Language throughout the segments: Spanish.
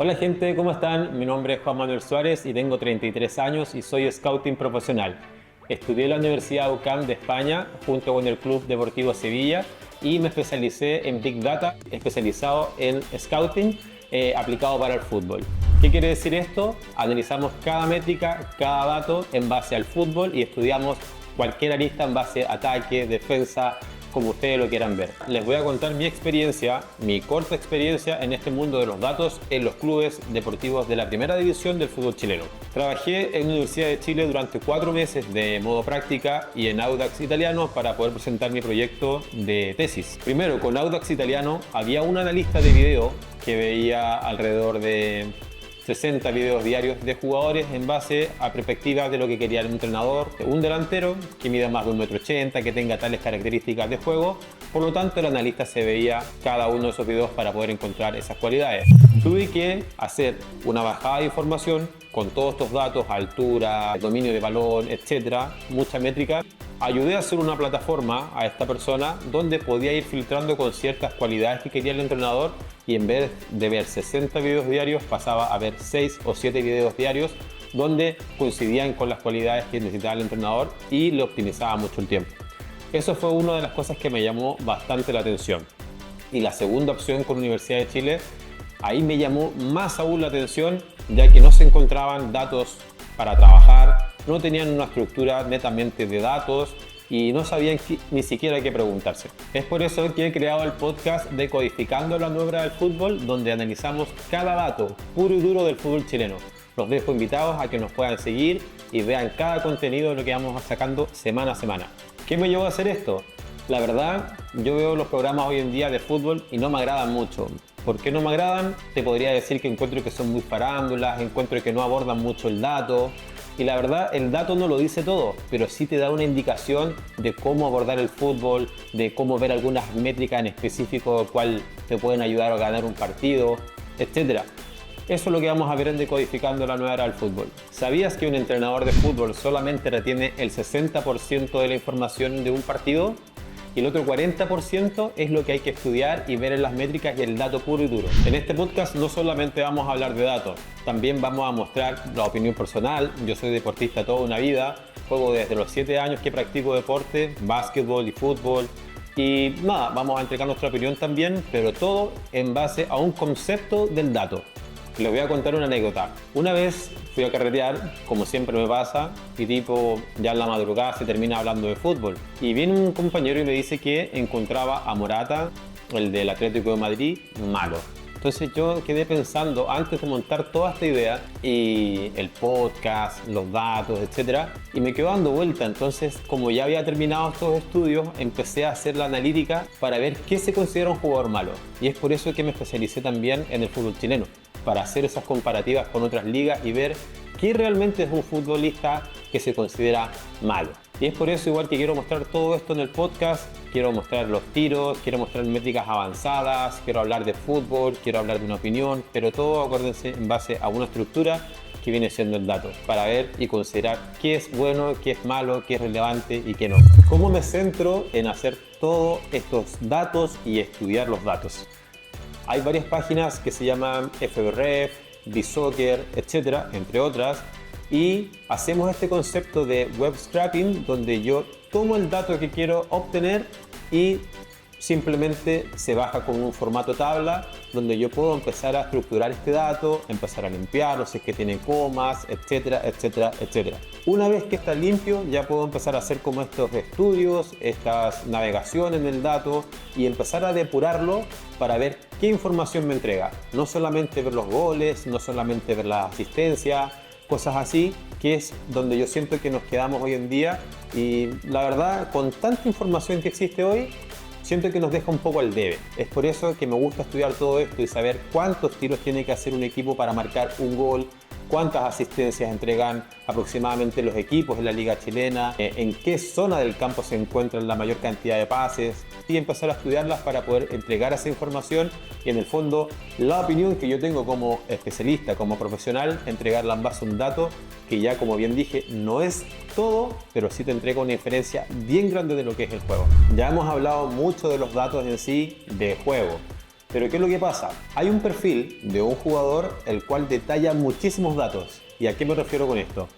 Hola gente, ¿cómo están? Mi nombre es Juan Manuel Suárez y tengo 33 años y soy scouting profesional. Estudié en la Universidad UCAM de España junto con el Club Deportivo Sevilla y me especialicé en Big Data, especializado en scouting aplicado para el fútbol. ¿Qué quiere decir esto? Analizamos cada métrica, cada dato en base al fútbol y estudiamos cualquier arista en base a ataque, defensa, como ustedes lo quieran ver. Les voy a contar mi experiencia, mi corta experiencia en este mundo de los datos en los clubes deportivos de la primera división del fútbol chileno. Trabajé en la Universidad de Chile durante 4 meses de modo práctica y en Audax Italiano para poder presentar mi proyecto de tesis. Primero, con Audax Italiano había un analista de video que veía alrededor de 60 videos diarios de jugadores en base a perspectivas de lo que quería el entrenador. Un delantero que mida más de 1,80 m, que tenga tales características de juego. Por lo tanto, el analista se veía cada uno de esos videos para poder encontrar esas cualidades. Tuve que hacer una bajada de información con todos estos datos, altura, dominio de balón, etcétera, mucha métrica. Ayudé a hacer una plataforma a esta persona donde podía ir filtrando con ciertas cualidades que quería el entrenador y en vez de ver 60 videos diarios pasaba a ver 6 o 7 videos diarios donde coincidían con las cualidades que necesitaba el entrenador y le optimizaba mucho el tiempo. Eso fue una de las cosas que me llamó bastante la atención. Y la segunda opción con la Universidad de Chile, ahí me llamó más aún la atención, ya que no se encontraban datos para trabajar, no tenían una estructura netamente de datos y no sabían ni siquiera qué preguntarse. Es por eso que he creado el podcast Decodificando la Nueva del Fútbol, donde analizamos cada dato puro y duro del fútbol chileno. Los dejo invitados a que nos puedan seguir y vean cada contenido de lo que vamos sacando semana a semana. ¿Qué me llevó a hacer esto? La verdad, yo veo los programas hoy en día de fútbol y no me agradan mucho. ¿Por qué no me agradan? Te podría decir que encuentro que son muy farándulas, encuentro que no abordan mucho el dato. Y la verdad, el dato no lo dice todo, pero sí te da una indicación de cómo abordar el fútbol, de cómo ver algunas métricas en específico, cuál te pueden ayudar a ganar un partido, etc. Eso es lo que vamos a ver en Decodificando la Nueva Era del Fútbol. ¿Sabías que un entrenador de fútbol solamente retiene el 60% de la información de un partido? Y el otro 40% es lo que hay que estudiar y ver en las métricas y el dato puro y duro. En este podcast no solamente vamos a hablar de datos, también vamos a mostrar la opinión personal. Yo soy deportista toda una vida, juego desde los 7 años que practico deporte, básquetbol y fútbol. Y nada, vamos a entregar nuestra opinión también, pero todo en base a un concepto del dato. Les voy a contar una anécdota. Una vez fui a carretear, como siempre me pasa, y tipo ya en la madrugada se termina hablando de fútbol. Y viene un compañero y me dice que encontraba a Morata, el del Atlético de Madrid, malo. Entonces yo quedé pensando, antes de montar toda esta idea, y el podcast, los datos, etc., y me quedó dando vuelta. Entonces, como ya había terminado estos estudios, empecé a hacer la analítica para ver qué se considera un jugador malo. Y es por eso que me especialicé también en el fútbol chileno, para hacer esas comparativas con otras ligas y ver qué realmente es un futbolista que se considera malo. Y es por eso igual que quiero mostrar todo esto en el podcast. Quiero mostrar los tiros, quiero mostrar métricas avanzadas, quiero hablar de fútbol, quiero hablar de una opinión, pero todo, acuérdense, en base a una estructura que viene siendo el dato, para ver y considerar qué es bueno, qué es malo, qué es relevante y qué no. ¿Cómo me centro en hacer todos estos datos y estudiar los datos? Hay varias páginas que se llaman FBref, BSoccer, etcétera, entre otras, y hacemos este concepto de web scraping, donde yo tomo el dato que quiero obtener y simplemente se baja con un formato tabla, donde yo puedo empezar a estructurar este dato, empezar a limpiarlo si es que tiene comas, etcétera, etcétera, etcétera. Una vez que está limpio, ya puedo empezar a hacer como estos estudios, estas navegaciones en el dato y empezar a depurarlo para ver qué información me entrega. No solamente ver los goles, no solamente ver la asistencia, cosas así, que es donde yo siento que nos quedamos hoy en día. Y la verdad, con tanta información que existe hoy, siento que nos deja un poco al debe. Es por eso que me gusta estudiar todo esto y saber cuántos tiros tiene que hacer un equipo para marcar un gol, cuántas asistencias entregan aproximadamente los equipos en la liga chilena, en qué zona del campo se encuentran la mayor cantidad de pases, y empezar a estudiarlas para poder entregar esa información y en el fondo la opinión que yo tengo como especialista, como profesional, entregarla en base a un dato que ya, como bien dije, no es todo, pero sí te entrega una diferencia bien grande de lo que es el juego. Ya hemos hablado mucho de los datos en sí de juego, Pero ¿qué es lo que pasa? Hay un perfil de un jugador el cual detalla muchísimos datos. ¿Y a qué me refiero con esto?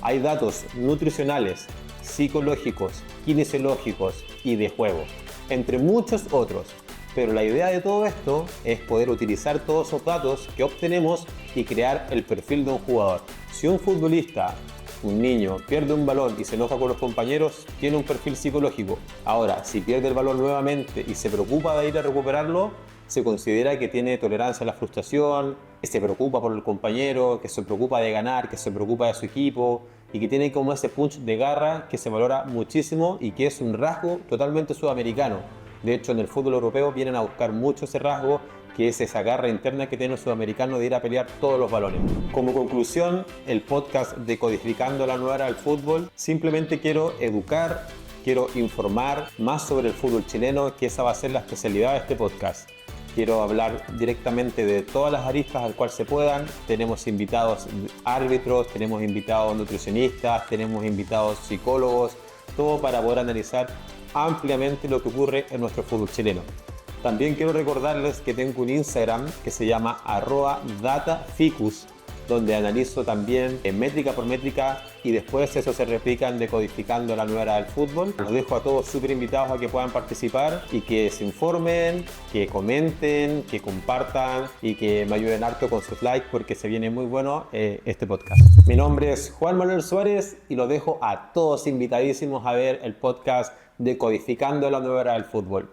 Hay datos nutricionales, psicológicos, kinesiológicos y de juego, entre muchos otros. Pero la idea de todo esto es poder utilizar todos esos datos que obtenemos y crear el perfil de un jugador. Si un futbolista, un niño, pierde un balón y se enoja con los compañeros, tiene un perfil psicológico. Ahora, si pierde el balón nuevamente y se preocupa de ir a recuperarlo, se considera que tiene tolerancia a la frustración, que se preocupa por el compañero, que se preocupa de ganar, que se preocupa de su equipo y que tiene como ese punch de garra que se valora muchísimo y que es un rasgo totalmente sudamericano. De hecho, en el fútbol europeo vienen a buscar mucho ese rasgo, que es esa garra interna que tiene el sudamericano de ir a pelear todos los balones. Como conclusión, el podcast Decodificando la Nueva Era del Fútbol, simplemente quiero educar, quiero informar más sobre el fútbol chileno, que esa va a ser la especialidad de este podcast. Quiero hablar directamente de todas las aristas al cual se puedan. Tenemos invitados árbitros, tenemos invitados nutricionistas, tenemos invitados psicólogos, todo para poder analizar ampliamente lo que ocurre en nuestro fútbol chileno. También quiero recordarles que tengo un Instagram que se llama @dataficus, donde analizo también métrica por métrica y después eso se replica en Decodificando la Nueva Era del Fútbol. Los dejo a todos súper invitados a que puedan participar y que se informen, que comenten, que compartan y que me ayuden harto con sus likes porque se viene muy bueno este podcast. Mi nombre es Juan Manuel Suárez y los dejo a todos invitadísimos a ver el podcast Decodificando la Nueva Era del Fútbol.